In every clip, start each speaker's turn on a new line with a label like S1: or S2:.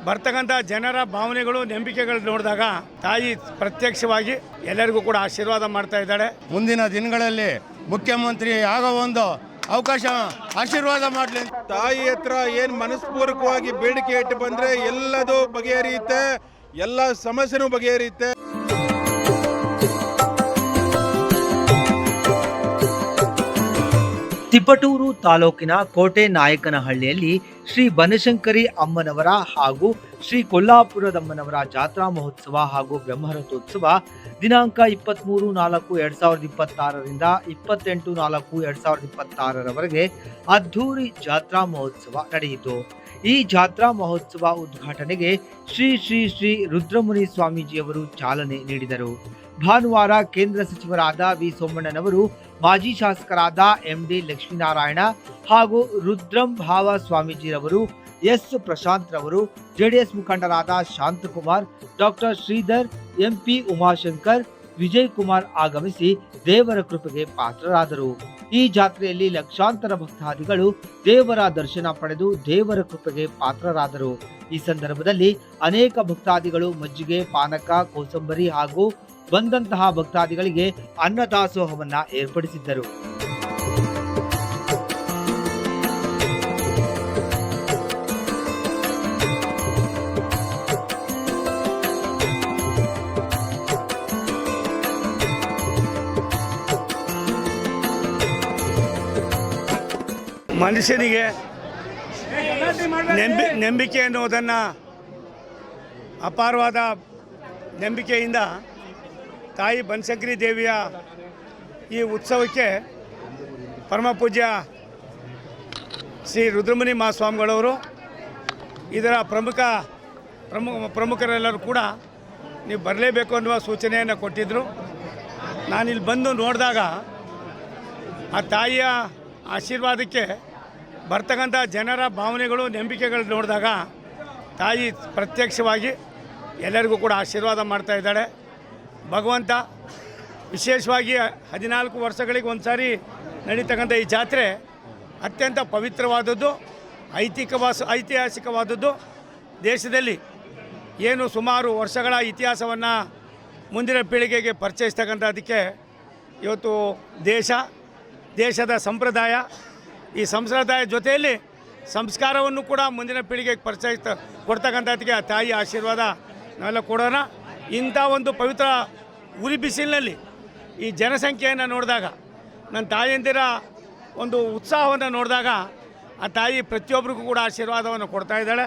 S1: ಬರ್ತಕ್ಕಂಥ ಜನರ ಭಾವನೆಗಳು ನಂಬಿಕೆಗಳು ನೋಡಿದಾಗ ತಾಯಿ ಪ್ರತ್ಯಕ್ಷವಾಗಿ ಎಲ್ಲರಿಗೂ ಕೂಡ ಆಶೀರ್ವಾದ ಮಾಡ್ತಾ ಇದ್ದಾಳೆ.
S2: ಮುಂದಿನ ದಿನಗಳಲ್ಲಿ ಮುಖ್ಯಮಂತ್ರಿ ಆಗೋ ಒಂದು ಅವಕಾಶ ಆಶೀರ್ವಾದ ಮಾಡಲಿ.
S3: ತಾಯಿ ಹತ್ರ ಏನು ಮನಸ್ಪೂರ್ವಕವಾಗಿ ಬೇಡಿಕೆ ಇಟ್ಟು ಬಂದರೆ ಎಲ್ಲದೂ ಬಗೆಹರಿಯುತ್ತೆ, ಎಲ್ಲ ಸಮಸ್ಯೆನೂ ಬಗೆಹರಿಯುತ್ತೆ.
S4: ತಿಪಟೂರು ತಾಲೂಕಿನ ಕೋಟೆ ನಾಯಕನಹಳ್ಳಿಯಲ್ಲಿ ಶ್ರೀ ಬನಶಂಕರಿ ಅಮ್ಮನವರ ಹಾಗೂ ಶ್ರೀ ಕೊಲ್ಲಾಪುರದಮ್ಮನವರ ಜಾತ್ರಾ ಮಹೋತ್ಸವ ಹಾಗೂ ಬ್ರಹ್ಮರಥೋತ್ಸವ ದಿನಾಂಕ 23/4/2026ರಿಂದ 28/4/2026ರವರೆಗೆ ಅದ್ಧೂರಿ ಜಾತ್ರಾ ಮಹೋತ್ಸವ ನಡೆಯಿತು. ಈ ಜಾತ್ರಾ ಮಹೋತ್ಸವ ಉದ್ಘಾಟನೆಗೆ ಶ್ರೀ ಶ್ರೀ ಶ್ರೀ ರುದ್ರಮುನಿ ಸ್ವಾಮೀಜಿಯವರು ಚಾಲನೆ ನೀಡಿದರು. ಭಾನುವಾರ ಕೇಂದ್ರ ಸಚಿವರಾದ ವಿ ಸೋಮಣ್ಣನವರು, ಮಾಜಿ ಶಾಸಕರಾದ ಎಂಡಿ ಲಕ್ಷ್ಮೀನಾರಾಯಣ ಹಾಗೂ ರುದ್ರಂ ಭಾವ ಸ್ವಾಮೀಜಿರವರು, ಎಸ್ ಪ್ರಶಾಂತ್ ರವರು, ಜೆಡಿಎಸ್ ಮುಖಂಡರಾದ ಶಾಂತಕುಮಾರ್, ಡಾಕ್ಟರ್ ಶ್ರೀಧರ್, ಎಂಪಿ ಉಮಾಶಂಕರ್, ವಿಜಯ್ ಕುಮಾರ್ ಆಗಮಿಸಿ ದೇವರ ಕೃಪೆಗೆ ಪಾತ್ರರಾದರು. ಈ ಜಾತ್ರೆಯಲ್ಲಿ ಲಕ್ಷಾಂತರ ಭಕ್ತಾದಿಗಳು ದೇವರ ದರ್ಶನ ಪಡೆದು ದೇವರ ಕೃಪೆಗೆ ಪಾತ್ರರಾದರು. ಈ ಸಂದರ್ಭದಲ್ಲಿ ಅನೇಕ ಭಕ್ತಾದಿಗಳು ಮಜ್ಜಿಗೆ, ಪಾನಕ, ಕೋಸಂಬರಿ ಹಾಗೂ ಬಂದಂತಹ ಭಕ್ತಾದಿಗಳಿಗೆ ಅನ್ನದಾಸೋಹವನ್ನ ಏರ್ಪಡಿಸಿದ್ದರು.
S1: ಮನುಷ್ಯನಿಗೆ ನಂಬಿಕೆ ಎನ್ನುವುದನ್ನು ಅಪಾರವಾದ ನಂಬಿಕೆಯಿಂದ ತಾಯಿ ಬನಶಂಕರಿ ದೇವಿಯ ಈ ಉತ್ಸವಕ್ಕೆ ಪರಮಪೂಜ್ಯ ಶ್ರೀ ರುದ್ರಮುನಿ ಮಹಾಸ್ವಾಮಿಗಳವರು ಇದರ ಪ್ರಮುಖರೆಲ್ಲರೂ ಕೂಡ ನೀವು ಬರಲೇಬೇಕು ಅನ್ನುವ ಸೂಚನೆಯನ್ನು ಕೊಟ್ಟಿದ್ದರು. ನಾನಿಲ್ಲಿ ಬಂದು ನೋಡಿದಾಗ ಆ ತಾಯಿಯ ಆಶೀರ್ವಾದಕ್ಕೆ ಬರ್ತಕ್ಕಂಥ ಜನರ ಭಾವನೆಗಳು ನಂಬಿಕೆಗಳು ನೋಡಿದಾಗ ತಾಯಿ ಪ್ರತ್ಯಕ್ಷವಾಗಿ ಎಲ್ಲರಿಗೂ ಕೂಡ ಆಶೀರ್ವಾದ ಮಾಡ್ತಾ ಇದ್ದಾಳೆ. ಭಗವಂತ ವಿಶೇಷವಾಗಿ 14 ವರ್ಷಗಳಿಗೆ ಒಂದು ಸಾರಿ ನಡೀತಕ್ಕಂಥ ಈ ಜಾತ್ರೆ ಅತ್ಯಂತ ಪವಿತ್ರವಾದದ್ದು, ಐತಿಹಾಸಿಕವಾದದ್ದು. ದೇಶದಲ್ಲಿ ಏನು ಸುಮಾರು ವರ್ಷಗಳ ಇತಿಹಾಸವನ್ನು ಮುಂದಿನ ಪೀಳಿಗೆಗೆ ಪರಿಚಯಿಸ್ತಕ್ಕಂಥದ್ದಕ್ಕೆ ಇವತ್ತು ದೇಶದ ಸಂಪ್ರದಾಯ, ಈ ಸಂಪ್ರದಾಯ ಜೊತೆಯಲ್ಲಿ ಸಂಸ್ಕಾರವನ್ನು ಕೂಡ ಮುಂದಿನ ಪೀಳಿಗೆಗೆ ಕೊಡ್ತಕ್ಕಂಥದ್ದಕ್ಕೆ ಆ ತಾಯಿ ಆಶೀರ್ವಾದ ನಾವೆಲ್ಲ ಕೊಡೋಣ. ಇಂಥ ಒಂದು ಪವಿತ್ರ ಉರಿ ಬಿಸಿಲಿನಲ್ಲಿ ಈ ಜನಸಂಖ್ಯೆಯನ್ನು ನೋಡಿದಾಗ, ನನ್ನ ತಾಯಂದಿರ ಒಂದು ಉತ್ಸಾಹವನ್ನು ನೋಡಿದಾಗ ಆ ತಾಯಿ ಪ್ರತಿಯೊಬ್ಬರಿಗೂ ಕೂಡ ಆಶೀರ್ವಾದವನ್ನು ಕೊಡ್ತಾ ಇದ್ದಾಳೆ.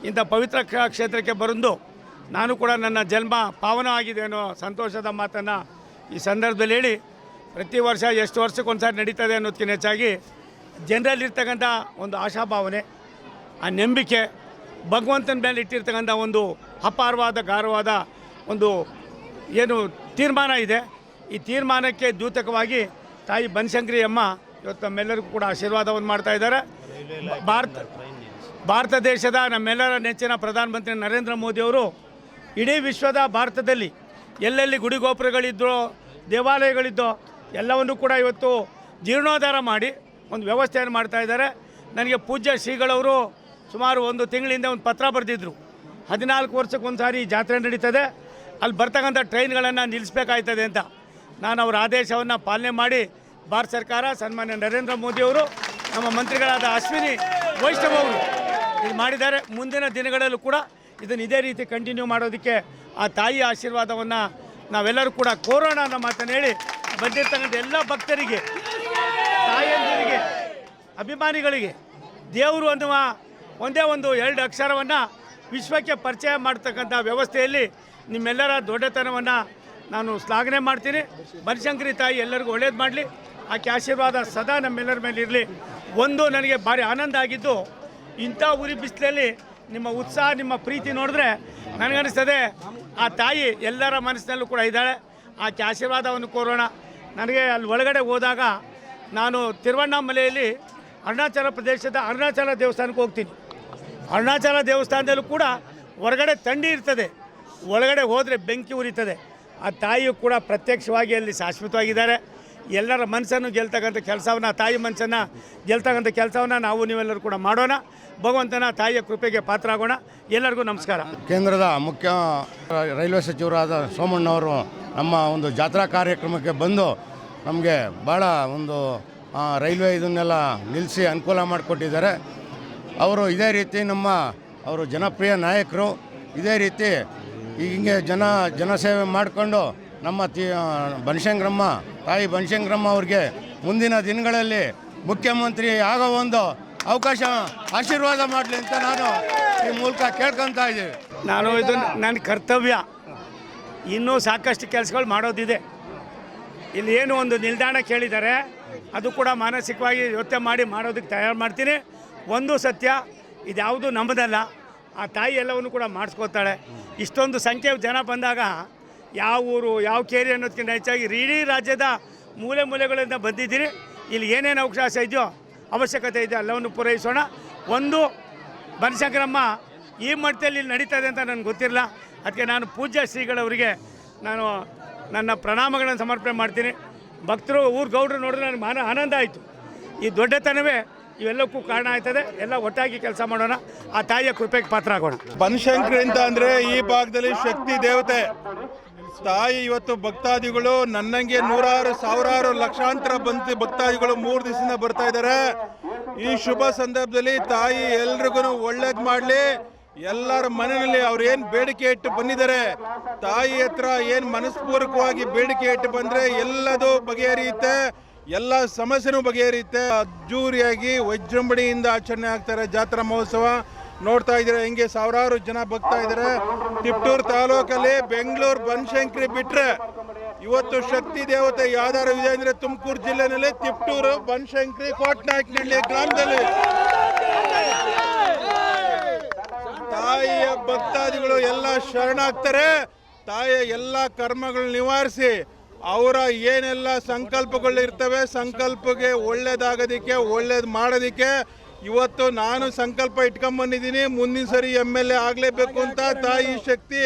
S1: ಇಂಥ ಪವಿತ್ರ ಕ್ಷೇತ್ರಕ್ಕೆ ಬಂದು ನಾನು ಕೂಡ ನನ್ನ ಜನ್ಮ ಪಾವನ ಆಗಿದೆ ಅನ್ನೋ ಸಂತೋಷದ ಮಾತನ್ನು ಈ ಸಂದರ್ಭದಲ್ಲಿ ಹೇಳಿ, ಪ್ರತಿ ವರ್ಷ ಎಷ್ಟು ವರ್ಷಕ್ಕೊಂದು ಸಾರಿ ನಡೀತದೆ ಅನ್ನೋದಕ್ಕಿಂತ ಹೆಚ್ಚಾಗಿ ಜನರಲ್ಲಿರ್ತಕ್ಕಂಥ ಒಂದು ಆಶಾಭಾವನೆ, ಆ ನಂಬಿಕೆ, ಭಗವಂತನ ಮೇಲೆ ಇಟ್ಟಿರ್ತಕ್ಕಂಥ ಒಂದು ಅಪಾರವಾದ ಗಾಢವಾದ ಒಂದು ಏನು ತೀರ್ಮಾನ ಇದೆ. ಈ ತೀರ್ಮಾನಕ್ಕೆ ದ್ಯೂತಕವಾಗಿ ತಾಯಿ ಬನಶಂಕರಿ ಅಮ್ಮ ಇವತ್ತು ನಮ್ಮೆಲ್ಲರಿಗೂ ಕೂಡ ಆಶೀರ್ವಾದವನ್ನು ಮಾಡ್ತಾ ಇದ್ದಾರೆ. ಭಾರತ ದೇಶದ ನಮ್ಮೆಲ್ಲರ ನೆಚ್ಚಿನ ಪ್ರಧಾನಮಂತ್ರಿ ನರೇಂದ್ರ ಮೋದಿಯವರು ಇಡೀ ವಿಶ್ವದ ಭಾರತದಲ್ಲಿ ಎಲ್ಲೆಲ್ಲಿ ಗುಡಿ ಗೋಪುರಗಳಿದ್ದೋ, ದೇವಾಲಯಗಳಿದ್ದೋ ಎಲ್ಲವನ್ನೂ ಕೂಡ ಇವತ್ತು ಜೀರ್ಣೋದ್ಧಾರ ಮಾಡಿ ಒಂದು ವ್ಯವಸ್ಥೆಯನ್ನು ಮಾಡ್ತಾ ಇದ್ದಾರೆ. ನನಗೆ ಪೂಜ್ಯ ಶ್ರೀಗಳವರು ಸುಮಾರು 1 ತಿಂಗಳಿಂದ ಒಂದು ಪತ್ರ ಬರೆದಿದ್ದರು. 14 ವರ್ಷಕ್ಕೊಂದು ಸಾರಿ ಜಾತ್ರೆ ನಡೀತದೆ, ಅಲ್ಲಿ ಬರ್ತಕ್ಕಂಥ ಟ್ರೈನ್ಗಳನ್ನು ನಿಲ್ಲಿಸಬೇಕಾಯ್ತದೆ ಅಂತ. ನಾನು ಅವರ ಆದೇಶವನ್ನು ಪಾಲನೆ ಮಾಡಿ ಭಾರತ ಸರ್ಕಾರ, ಸನ್ಮಾನ್ಯ ನರೇಂದ್ರ ಮೋದಿಯವರು, ನಮ್ಮ ಮಂತ್ರಿಗಳಾದ ಅಶ್ವಿನಿ ವೈಷ್ಣವ್ ಅವರು ಇದು ಮಾಡಿದ್ದಾರೆ. ಮುಂದಿನ ದಿನಗಳಲ್ಲೂ ಕೂಡ ಇದನ್ನು ಇದೇ ರೀತಿ ಕಂಟಿನ್ಯೂ ಮಾಡೋದಕ್ಕೆ ಆ ತಾಯಿ ಆಶೀರ್ವಾದವನ್ನು ನಾವೆಲ್ಲರೂ ಕೂಡ ಕೋರೋಣ ಅನ್ನೋ ಮಾತನ್ನು ಹೇಳಿ, ಬಂದಿರ್ತಕ್ಕಂಥ ಎಲ್ಲ ಭಕ್ತರಿಗೆ, ತಾಯಂದಿರಿಗೆ, ಅಭಿಮಾನಿಗಳಿಗೆ ದೇವರು ಅನ್ನುವ ಒಂದೇ ಒಂದು 2 ಅಕ್ಷರವನ್ನು ವಿಶ್ವಕ್ಕೆ ಪರಿಚಯ ಮಾಡ್ತಕ್ಕಂಥ ವ್ಯವಸ್ಥೆಯಲ್ಲಿ ನಿಮ್ಮೆಲ್ಲರ ದೊಡ್ಡತನವನ್ನು ನಾನು ಶ್ಲಾಘನೆ ಮಾಡ್ತೀನಿ. ಬನಶಂಕರಿ ತಾಯಿ ಎಲ್ಲರಿಗೂ ಒಳ್ಳೇದು ಮಾಡಲಿ, ಆಕೆ ಆಶೀರ್ವಾದ ಸದಾ ನಮ್ಮೆಲ್ಲರ ಮೇಲೆ ಇರಲಿ. ಒಂದು ನನಗೆ ಭಾರಿ ಆನಂದ ಆಗಿದ್ದು, ಇಂಥ ಉರಿ ಬಿಸಿಲಲ್ಲಿ ನಿಮ್ಮ ಉತ್ಸಾಹ, ನಿಮ್ಮ ಪ್ರೀತಿ ನೋಡಿದ್ರೆ ನನಗನ್ನಿಸ್ತದೆ ಆ ತಾಯಿ ಎಲ್ಲರ ಮನಸ್ಸಿನಲ್ಲೂ ಕೂಡ ಇದ್ದಾಳೆ. ಆಕೆ ಆಶೀರ್ವಾದವನ್ನು ಕೋರೋಣ. ನನಗೆ ಅಲ್ಲಿ ಒಳಗಡೆ ಹೋದಾಗ ನಾನು ತಿರುವಣ್ಣಾಮಲೆಯಲ್ಲಿ ಅರುಣಾಚಲ ಪ್ರದೇಶದ ಅರುಣಾಚಲ ದೇವಸ್ಥಾನಕ್ಕೆ ಹೋಗ್ತೀನಿ. ಅರುಣಾಚಲ ದೇವಸ್ಥಾನದಲ್ಲೂ ಕೂಡ ಹೊರಗಡೆ ಥಂಡಿ ಇರ್ತದೆ, ಒಳಗಡೆ ಹೋದರೆ ಬೆಂಕಿ ಉರಿತದೆ. ಆ ತಾಯಿಯು ಕೂಡ ಪ್ರತ್ಯಕ್ಷವಾಗಿ ಅಲ್ಲಿ ಶಾಶ್ವತವಾಗಿದ್ದಾರೆ. ಎಲ್ಲರ ಮನಸ್ಸನ್ನು ಗೆಲ್ತಕ್ಕಂಥ ಕೆಲಸವನ್ನು, ತಾಯಿ ಮನಸ್ಸನ್ನು ಗೆಲ್ತಕ್ಕಂಥ ಕೆಲಸವನ್ನು ನಾವು ನೀವೆಲ್ಲರೂ ಕೂಡ ಮಾಡೋಣ. ಭಗವಂತನ ತಾಯಿಯ ಕೃಪೆಗೆ ಪಾತ್ರ ಆಗೋಣ. ಎಲ್ಲರಿಗೂ ನಮಸ್ಕಾರ.
S2: ಕೇಂದ್ರದ ಮುಖ್ಯ ರೈಲ್ವೆ ಸಚಿವರಾದ ಸೋಮಣ್ಣವರು ನಮ್ಮ ಒಂದು ಜಾತ್ರಾ ಕಾರ್ಯಕ್ರಮಕ್ಕೆ ಬಂದು ನಮಗೆ ಭಾಳ ಒಂದು ರೈಲ್ವೆ ಇದನ್ನೆಲ್ಲ ನಿಲ್ಲಿಸಿ ಅನುಕೂಲ ಮಾಡಿಕೊಟ್ಟಿದ್ದಾರೆ. ಅವರು ಇದೇ ರೀತಿ ಅವರು ಜನಪ್ರಿಯ ನಾಯಕರು. ಇದೇ ರೀತಿ ಹಿಂಗೆ ಜನಸೇವೆ ಮಾಡಿಕೊಂಡು ನಮ್ಮ ಬನಶಂಕರಮ್ಮ ತಾಯಿ ಬನಶಂಕರಮ್ಮ ಅವ್ರಿಗೆ ಮುಂದಿನ ದಿನಗಳಲ್ಲಿ ಮುಖ್ಯಮಂತ್ರಿ ಆಗೋ ಒಂದು ಅವಕಾಶ ಆಶೀರ್ವಾದ ಮಾಡಲಿ ಅಂತ ನಾನು ಈ ಮೂಲಕ ಕೇಳ್ಕೊತಾ ಇದ್ದೀವಿ.
S1: ಇದು ನನ್ನ ಕರ್ತವ್ಯ. ಇನ್ನೂ ಸಾಕಷ್ಟು ಕೆಲಸಗಳು ಮಾಡೋದಿದೆ. ಇಲ್ಲಿ ಏನು ಒಂದು ನಿಲ್ದಾಣ ಕೇಳಿದ್ದಾರೆ, ಅದು ಕೂಡ ಮಾನಸಿಕವಾಗಿ ಯೋಚನೆ ಮಾಡಿ ಮಾಡೋದಕ್ಕೆ ತಯಾರು ಮಾಡ್ತೀನಿ. ಒಂದು ಸತ್ಯ, ಇದ್ಯಾವುದು ನಮ್ಮದಲ್ಲ, ಆ ತಾಯಿ ಎಲ್ಲವನ್ನು ಕೂಡ ಮಾಡಿಸ್ಕೋತಾಳೆ. ಇಷ್ಟೊಂದು ಸಂಖ್ಯೆ ಜನ ಬಂದಾಗ ಯಾವ ಊರು ಯಾವ ಕೇರಿ ಅನ್ನೋದಕ್ಕಿಂತ ಹೆಚ್ಚಾಗಿ ಇಡೀ ರಾಜ್ಯದ ಮೂಲೆ ಮೂಲೆಗಳಿಂದ ಬಂದಿದ್ದೀರಿ. ಇಲ್ಲಿ ಏನೇನು ಅವಕಾಶ ಇದೆಯೋ, ಅವಶ್ಯಕತೆ ಇದೆಯೋ ಎಲ್ಲವನ್ನು ಪೂರೈಸೋಣ. ಒಂದು ಬನಶಂಕರಮ್ಮ ಈ ಮಟ್ಟದಲ್ಲಿ ಇಲ್ಲಿ ನಡೀತದೆ ಅಂತ ನನಗೆ ಗೊತ್ತಿರಲಿಲ್ಲ. ಅದಕ್ಕೆ ನಾನು ಪೂಜ್ಯ ಶ್ರೀಗಳವರಿಗೆ ನನ್ನ ಪ್ರಣಾಮಗಳನ್ನು ಸಮರ್ಪಣೆ ಮಾಡ್ತೀನಿ. ಭಕ್ತರು ಗೌಡರು ನೋಡಿದ್ರೆ ನನಗೆ ಆನಂದ ಆಯಿತು. ಈ ದೊಡ್ಡತನವೇ ಇವೆಲ್ಲಕ್ಕೂ ಕಾರಣ ಆಯ್ತದೆ. ಎಲ್ಲ ಒಟ್ಟಾಗಿ ಕೆಲಸ ಮಾಡೋಣ, ಆ ತಾಯಿಯ ಕೃಪೆಗೆ ಪಾತ್ರ ಆಗೋಣ.
S3: ಬನಶಂಕರಿ ಅಂತ ಅಂದರೆ ಈ ಭಾಗದಲ್ಲಿ ಶಕ್ತಿ ದೇವತೆ ತಾಯಿ. ಇವತ್ತು ಭಕ್ತಾದಿಗಳು ನನ್ನಂಗೆ ನೂರಾರು ಸಾವಿರಾರು ಲಕ್ಷಾಂತರ ಭಕ್ತಾದಿಗಳು 3 ದಿವಸದಿಂದ ಬರ್ತಾ ಇದ್ದಾರೆ. ಈ ಶುಭ ಸಂದರ್ಭದಲ್ಲಿ ತಾಯಿ ಎಲ್ರಿಗೂ ಒಳ್ಳೇದು ಮಾಡಲಿ. ಎಲ್ಲರ ಮನೆಯಲ್ಲಿ ಅವ್ರು ಏನು ಬೇಡಿಕೆ ಇಟ್ಟು ಬಂದಿದ್ದಾರೆ, ತಾಯಿ ಹತ್ರ ಏನು ಮನಸ್ಪೂರ್ವಕವಾಗಿ ಬೇಡಿಕೆ ಇಟ್ಟು ಬಂದರೆ ಎಲ್ಲದೂ ಬಗೆಹರಿಯುತ್ತೆ, ಎಲ್ಲ ಸಮಸ್ಯೆನೂ ಬಗೆಹರಿಯುತ್ತೆ. ಅದ್ದೂರಿಯಾಗಿ ವಿಜೃಂಭಣೆಯಿಂದ ಆಚರಣೆ ಆಗ್ತಾರೆ ಜಾತ್ರಾ ಮಹೋತ್ಸವ. ನೋಡ್ತಾ ಇದ್ದಾರೆ ಹೆಂಗೆ ಸಾವಿರಾರು ಜನ ಬರ್ತಾ ಇದ್ದಾರೆ. ತಿಪ್ಟೂರು ತಾಲೂಕಲ್ಲಿ ಬೆಂಗಳೂರು ಬನಶಂಕರಿ ಬಿಟ್ಟರೆ ಇವತ್ತು ಶಕ್ತಿ ದೇವತೆ ಯಾವ್ದಾರು ಇದೆ ಅಂದರೆ ತುಮಕೂರು ಜಿಲ್ಲೆನಲ್ಲಿ ತಿಪ್ಟೂರು ಬನಶಂಕರಿ ಕೋಟನಾಯಕನಹಳ್ಳಿ ಗ್ರಾಮದಲ್ಲಿ ತಾಯಿಯ ಭಕ್ತಾದಿಗಳು ಎಲ್ಲ ಶರಣಾಗ್ತಾರೆ. ತಾಯಿಯ ಎಲ್ಲ ಕರ್ಮಗಳು ನಿವಾರಿಸಿ ಅವರ ಏನೆಲ್ಲ ಸಂಕಲ್ಪಗಳು ಇರ್ತವೆ, ಸಂಕಲ್ಪಕ್ಕೆ ಒಳ್ಳೇದಾಗೋದಕ್ಕೆ ಒಳ್ಳೇದು ಮಾಡೋದಕ್ಕೆ ಇವತ್ತು ನಾನು ಸಂಕಲ್ಪ ಇಟ್ಕೊಂಬಂದಿದ್ದೀನಿ. ಮುಂದಿನ ಸರಿ MLA ಆಗಲೇಬೇಕು ಅಂತ ತಾಯಿ ಶಕ್ತಿ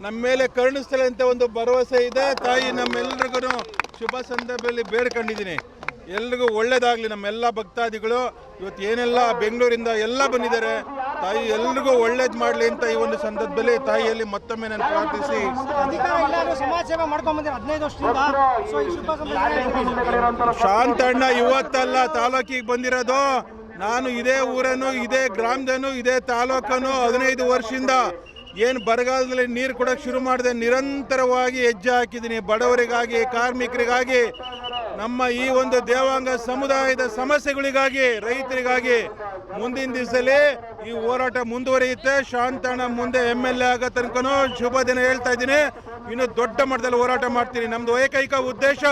S3: ನಮ್ಮ ಮೇಲೆ ಕರುಣಿಸ್ತಾಳೆ ಅಂತ ಒಂದು ಭರವಸೆ ಇದೆ. ತಾಯಿ ನಮ್ಮೆಲ್ರಿಗೂ ಶುಭ ಸಂದರ್ಭದಲ್ಲಿ ಬೇಡ್ಕೊಂಡಿದ್ದೀನಿ. ಎಲ್ರಿಗೂ ಒಳ್ಳೇದಾಗಲಿ. ನಮ್ಮೆಲ್ಲ ಭಕ್ತಾದಿಗಳು ಇವತ್ತು ಏನೆಲ್ಲ ಬೆಂಗಳೂರಿಂದ ಎಲ್ಲ ಬಂದಿದ್ದಾರೆ, ತಾಯಿ ಎಲ್ರಿಗೂ ಒಳ್ಳೇದು ಮಾಡಲಿ ಅಂತ ಈ ಒಂದು ಸಂದರ್ಭದಲ್ಲಿ ತಾಯಿಯಲ್ಲಿ ಮತ್ತೊಮ್ಮೆ ನಾನು ಪ್ರಾರ್ಥಿಸಿ ಶಾಂತಣ್ಣ ಇವತ್ತಲ್ಲ ತಾಲೂಕಿಗೆ ಬಂದಿರೋದು. ನಾನು ಇದೇ ಊರನ್ನು, ಇದೇ ಗ್ರಾಮದನು, ಇದೇ ತಾಲೂಕನು 15 ವರ್ಷದಿಂದ ಏನು ಬರಗಾಲದಲ್ಲಿ ನೀರು ಕೊಡೋಕ್ಕೆ ಶುರು ಮಾಡಿದೆ. ನಿರಂತರವಾಗಿ ಹೆಜ್ಜೆ ಹಾಕಿದ್ದೀನಿ ಬಡವರಿಗಾಗಿ, ಕಾರ್ಮಿಕರಿಗಾಗಿ, ನಮ್ಮ ಈ ಒಂದು ದೇವಾಂಗ ಸಮುದಾಯದ ಸಮಸ್ಯೆಗಳಿಗಾಗಿ, ರೈತರಿಗಾಗಿ. ಮುಂದಿನ ದಿವಸದಲ್ಲಿ ಈ ಹೋರಾಟ ಮುಂದುವರಿಯುತ್ತೆ. ಶಾಂತಣ್ಣ ಮುಂದೆ MLA ಆಗೋ ತನಕನೂ ಶುಭ ದಿನ ಹೇಳ್ತಾ ಇದ್ದೀನಿ. ಇನ್ನು ದೊಡ್ಡ ಮಟ್ಟದಲ್ಲಿ ಹೋರಾಟ ಮಾಡ್ತೀನಿ. ನಮ್ಮದು ಏಕೈಕ ಉದ್ದೇಶ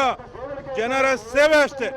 S3: ಜನರ ಸೇವೆ ಅಷ್ಟೇ.